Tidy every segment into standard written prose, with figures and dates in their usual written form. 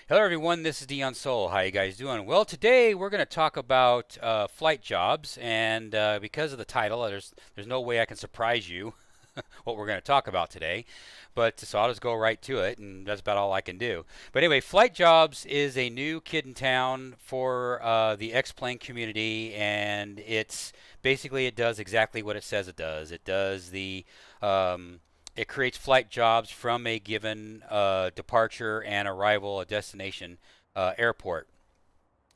Hello everyone, this is Dion Soul. How you guys doing? Well, today we're going to talk about flight jobs, and because of the title, there's no way I can surprise you what we're going to talk about today. But so I'll just go right to it, and that's about all I can do. But anyway, flight jobs is a new kid in town for the X-plane community, and it's basically it does exactly what it says it does. Um, it creates flight jobs from a given departure and arrival, a destination airport,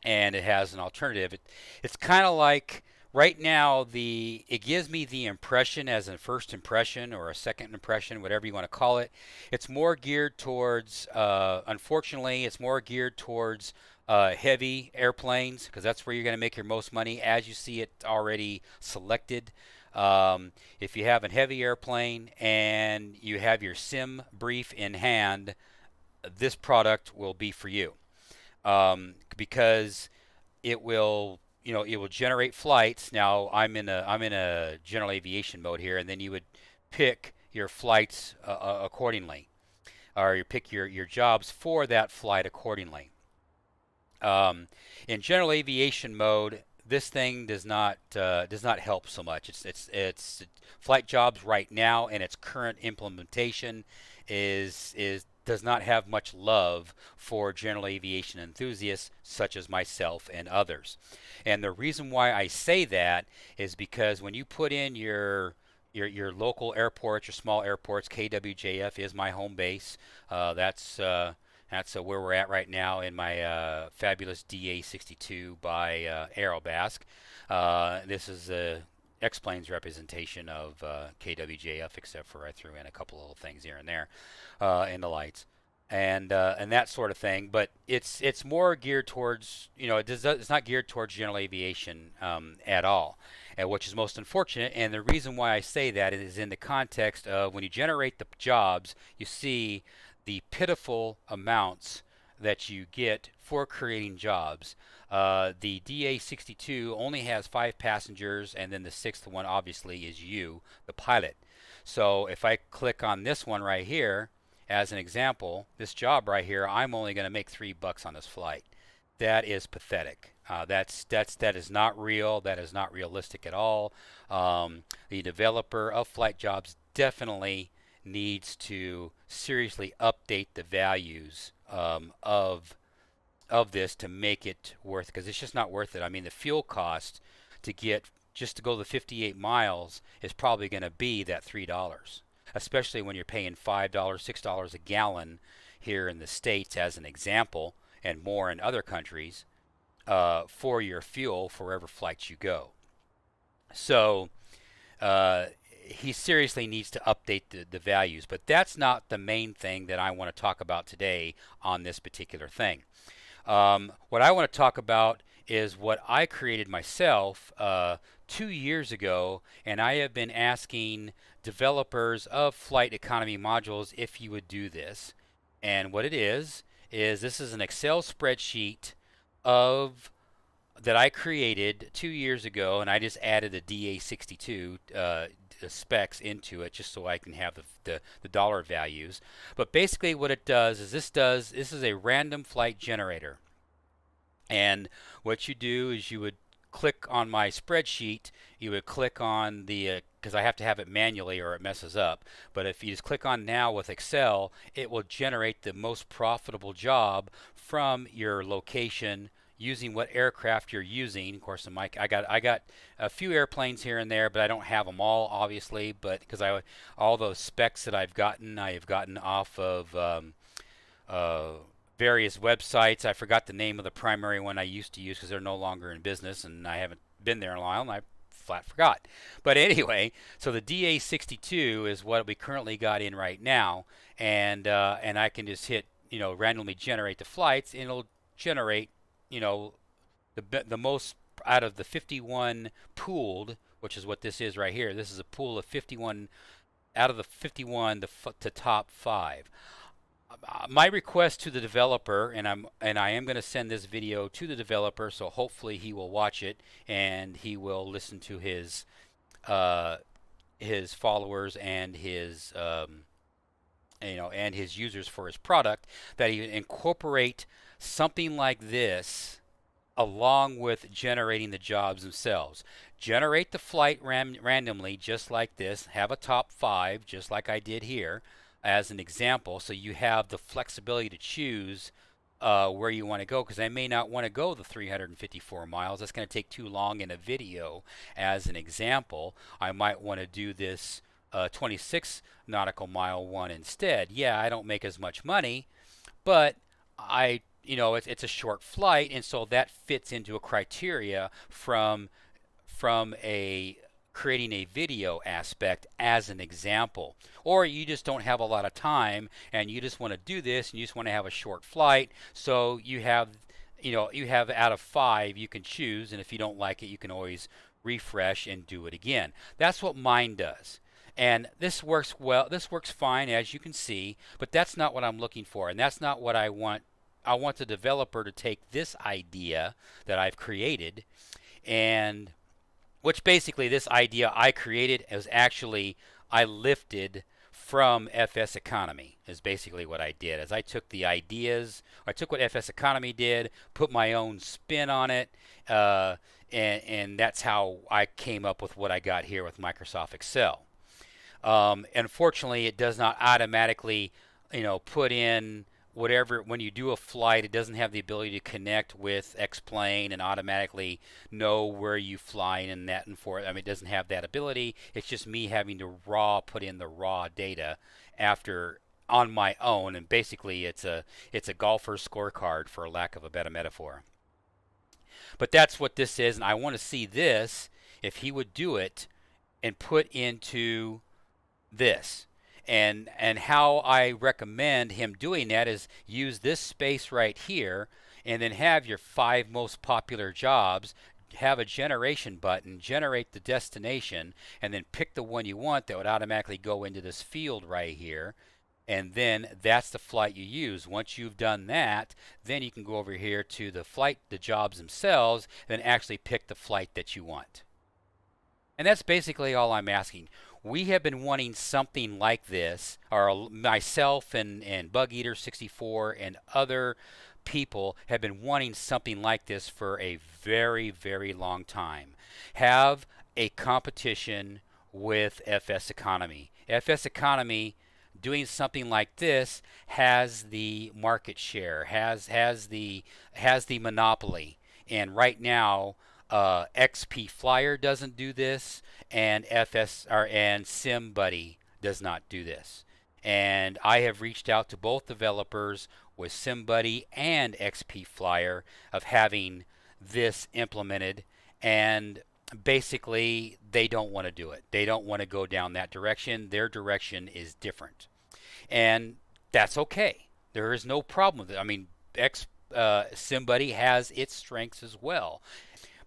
and it has an alternative. It's kind of like right now it gives me the impression as a first impression or a second impression, whatever you want to call it. It's more geared towards, unfortunately, it's more geared towards heavy airplanes because that's where you're going to make your most money as you see it already selected. If you have a heavy airplane and you have your sim brief in hand, this product will be for you because it will generate flights. Now I'm in a general aviation mode here, and then you would pick your flights accordingly, or you pick your jobs for that flight accordingly. Um, in general aviation mode, this thing does not help so much. It's flight jobs right now, and its current implementation is does not have much love for general aviation enthusiasts such as myself and others. And the reason why I say that is because when you put in your local airports, your small airports, KWJF is my home base. That's where we're at right now in my fabulous DA62 by Aerobasque. This is a X-Planes representation of KWJF, except for I threw in a couple little things here and there in the lights and that sort of thing. But it's more geared towards it's not geared towards general aviation at all, and which is most unfortunate. And the reason why I say that is in the context of when you generate the jobs, you see the pitiful amounts that you get for creating jobs. The DA62 only has 5 passengers, and then the sixth one obviously is you, the pilot. So if I click on this one right here, as an example, this job right here, I'm only going to make $3 on this flight. That is pathetic. That is not real. That is not realistic at all. The developer of flight jobs definitely needs to seriously update the values of this to make it worth, because it's just not worth it. I mean, the fuel cost to get just to go the 58 miles is probably going to be that $3, especially when you're paying $5, $6 a gallon here in the States, as an example, and more in other countries for your fuel for wherever flights you go. So he seriously needs to update the values, but that's not the main thing that I want to talk about today on this particular thing. What I want to talk about is what I created myself 2 years ago, and I have been asking developers of flight economy modules if you would do this. And what it is this is an Excel spreadsheet of that I created 2 years ago, and I just added a DA62 specs into it just so I can have the dollar values. But basically what it does is this is a random flight generator. And what you do is you would click on my spreadsheet, you would click on the because I have to have it manually or it messes up. But if you just click on now with Excel, it will generate the most profitable job from your location using what aircraft you're using. Of course, I got a few airplanes here and there, but I don't have them all, obviously. But because all those specs that I have gotten off of uh, various websites. I forgot the name of the primary one I used to use because they're no longer in business, and I haven't been there in a while, and I flat forgot. But anyway, so the DA62 is what we currently got in right now, and I can just hit randomly generate the flights, and it'll generate the most out of the 51 pooled, which is what this is right here. This is a pool of 51 out of the 51 to top 5. My request to the developer, and I am going to send this video to the developer, so hopefully he will watch it and he will listen to his followers and and his users for his product, that he would incorporate something like this along with generating the jobs themselves. Generate the flight randomly, just like this. Have a top 5, just like I did here, as an example, so you have the flexibility to choose where you want to go, because I may not want to go the 354 miles. That's going to take too long in a video. As an example, I might want to do this 26 nautical mile one instead. Yeah, I don't make as much money, but it's a short flight, and so that fits into a criteria from a creating a video aspect as an example. Or you just don't have a lot of time and you just want to do this and you just want to have a short flight, so you have out of 5 you can choose, and if you don't like it you can always refresh and do it again. That's what mine does. And this works well, this works fine, as you can see, but that's not what I'm looking for, and that's not what I want. I want the developer to take this idea that I've created, and which basically this idea I created is actually I lifted from FS Economy, is basically what I did. As I took the ideas, I took what FS Economy did, put my own spin on it, and that's how I came up with what I got here with Microsoft Excel. Unfortunately, it does not automatically, put in whatever. When you do a flight, it doesn't have the ability to connect with X-Plane and automatically know where you fly and that and for. I mean, it doesn't have that ability. It's just me having to put in the raw data after on my own, and basically it's a golfer's scorecard, for lack of a better metaphor. But that's what this is, and I want to see this, if he would do it and put into this. And how I recommend him doing that is use this space right here, and then have your 5 most popular jobs, have a generation button, generate the destination, and then pick the one you want that would automatically go into this field right here. And then that's the flight you use. Once you've done that, then you can go over here to the jobs themselves, and actually pick the flight that you want. And that's basically all I'm asking. We have been wanting something like this, or myself and Bug Eater 64 and other people have been wanting something like this for a very, very long time. Have a competition with FS Economy. FS Economy doing something like this has the market share, has the monopoly, and right now XP Flyer doesn't do this, and SimBuddy does not do this. And I have reached out to both developers with SimBuddy and XP Flyer of having this implemented, and basically they don't want to do it. They don't want to go down that direction. Their direction is different, and that's okay. There is no problem with it. I mean, SimBuddy has its strengths as well.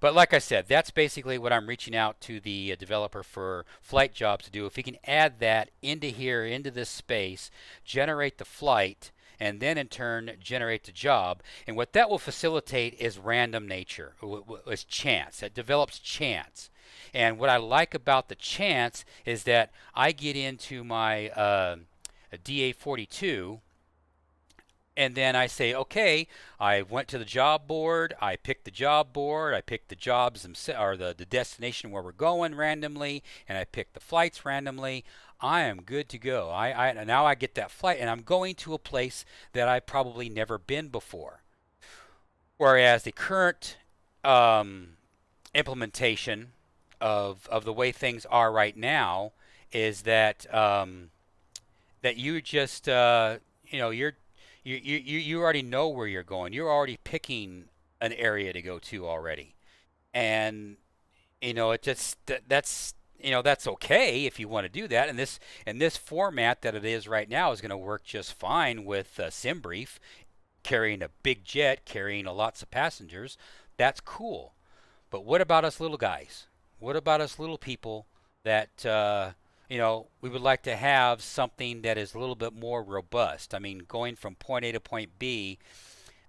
But like I said, that's basically what I'm reaching out to the developer for flight jobs to do. If he can add that into here, into this space, generate the flight, and then in turn generate the job. And what that will facilitate is random nature, is chance. It develops chance. And what I like about the chance is that I get into my DA42, and then I say, okay, I went to the job board, I picked the job board, I picked the jobs themselves, or the destination where we're going randomly, and I picked the flights randomly. I am good to go. Now I get that flight, and I'm going to a place that I've probably never been before. Whereas the current implementation of the way things are right now is that that you just you already know where you're going. You're already picking an area to go to already, and it just that's okay if you want to do that. And this format that it is right now is going to work just fine with SimBrief, carrying a big jet, carrying lots of passengers. That's cool. But what about us little guys? What about us little people that we would like to have something that is a little bit more robust. I mean, going from point A to point B,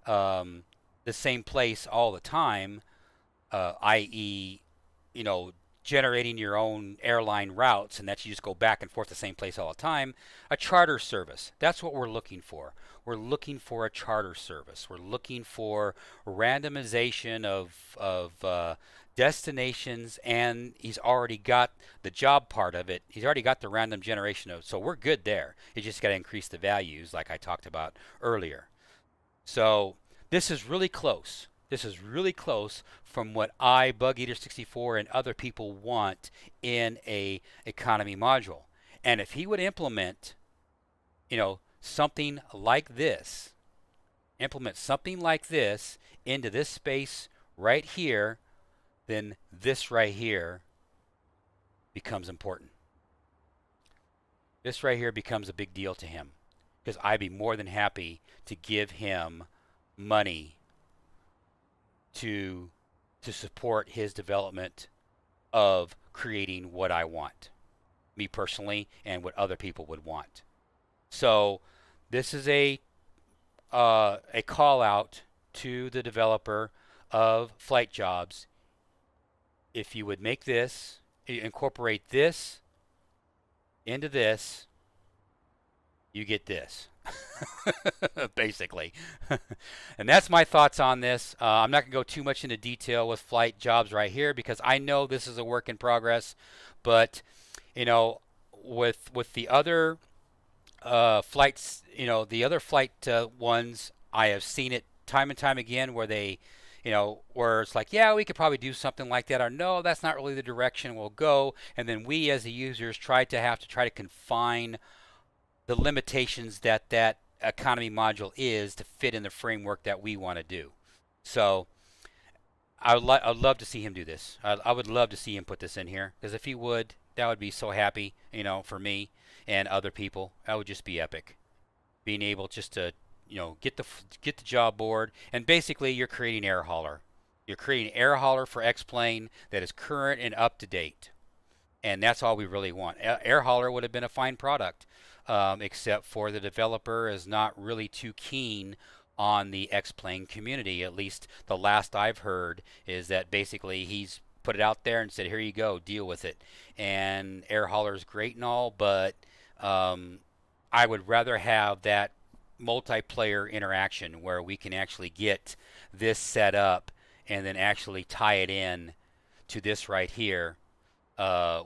the same place all the time, i.e., generating your own airline routes and that you just go back and forth the same place all the time. A charter service, that's what we're looking for. We're looking for a charter service. We're looking for randomization of destinations, and he's already got the job part of it. He's already got the random generation of, so we're good there. You just got to increase the values like I talked about earlier. So this is really close. This is really close from what Bug Eater 64 and other people want in a economy module. And if he would implement, something like this, into this space right here, then this right here becomes important. This right here becomes a big deal to him, because I'd be more than happy to give him money to support his development of creating what I want, me personally, and what other people would want. So this is a call out to the developer of flight jobs. If you would make this, incorporate this into this, you get this. Basically. And that's my thoughts on this. I'm not going to go too much into detail with flight jobs right here, because I know this is a work in progress. But, with the other flights, the other flight ones, I have seen it time and time again where they, where it's like, yeah, we could probably do something like that, or no, that's not really the direction we'll go. And then we as the users try to confine the limitations that economy module is to fit in the framework that we want to do. So I'd love to see him do this. I would love to see him put this in here, because if he would, that would be so happy, for me and other people. That would just be epic. Being able just to, get the job board, and basically you're creating air hauler. You're creating air hauler for X-Plane that is current and up to date. And that's all we really want. Air hauler would have been a fine product. Except for the developer is not really too keen on the X-Plane community. At least the last I've heard is that basically he's put it out there and said, here you go, deal with it. And air hauler is great and all, but I would rather have that multiplayer interaction where we can actually get this set up and then actually tie it in to this right here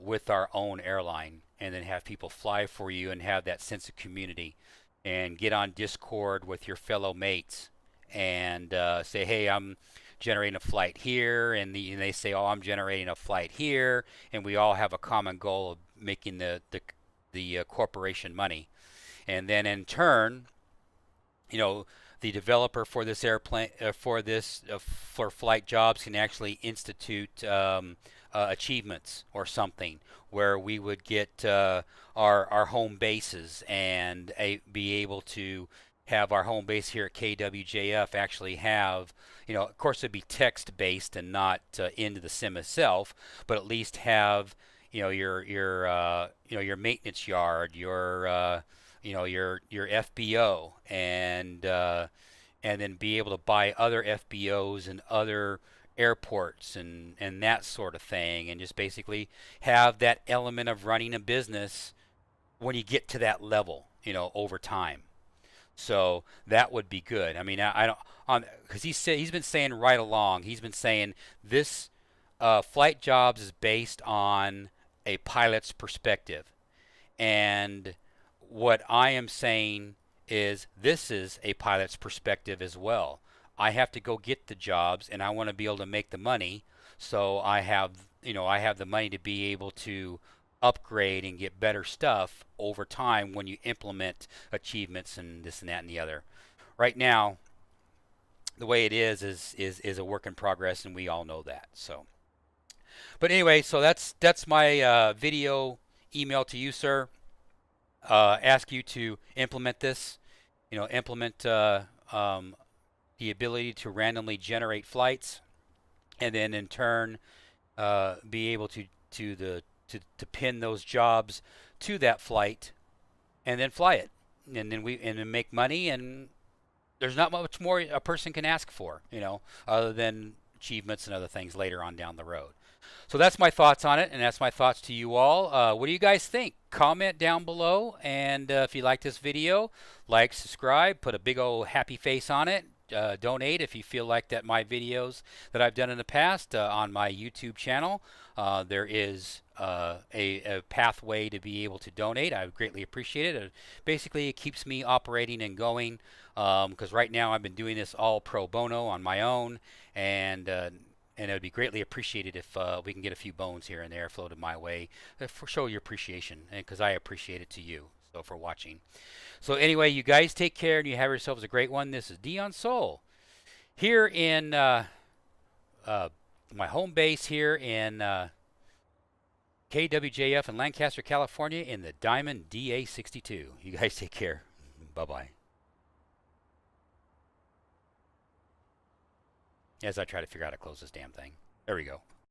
with our own airline, and then have people fly for you and have that sense of community, and get on Discord with your fellow mates and say, hey, I'm generating a flight here, and they say, oh, I'm generating a flight here, and we all have a common goal of making the corporation money. And then in turn, the developer for this airplane, for flight jobs, can actually institute achievements or something where we would get our home bases and be able to have our home base here at KWJF actually have, of course it'd be text based and not into the sim itself, but at least have, your maintenance yard, your FBO, and then be able to buy other FBOs and other airports and that sort of thing, and just basically have that element of running a business when you get to that level, over time. So that would be good. I mean, I don't, because he's been saying right along, he's been saying this flight jobs is based on a pilot's perspective, and what I am saying is this is a pilot's perspective as well. I have to go get the jobs, and I want to be able to make the money, so I have the money to be able to upgrade and get better stuff over time when you implement achievements and this and that and the other. Right now, the way it is a work in progress, and we all know that. So, but anyway, so that's my video email to you, sir. Ask you to implement this. Implement the ability to randomly generate flights, and then in turn be able to pin those jobs to that flight, and then fly it, and then make money. And there's not much more a person can ask for, other than achievements and other things later on down the road. So that's my thoughts on it, and that's my thoughts to you all. What do you guys think? Comment down below, and if you like this video, like, subscribe, put a big old happy face on it. Donate if you feel like that my videos that I've done in the past on my YouTube channel. There is a pathway to be able to donate. I would greatly appreciate it. Basically, it keeps me operating and going because right now I've been doing this all pro bono on my own, and it would be greatly appreciated if we can get a few bones here and there floated my way for show your appreciation, and because I appreciate it to you. So for watching. So anyway, you guys take care and you have yourselves a great one. This is Dion Soul here in my home base here in KWJF in Lancaster, California in the Diamond DA62. You guys take care. Bye-bye. As I try to figure out how to close this damn thing. There we go.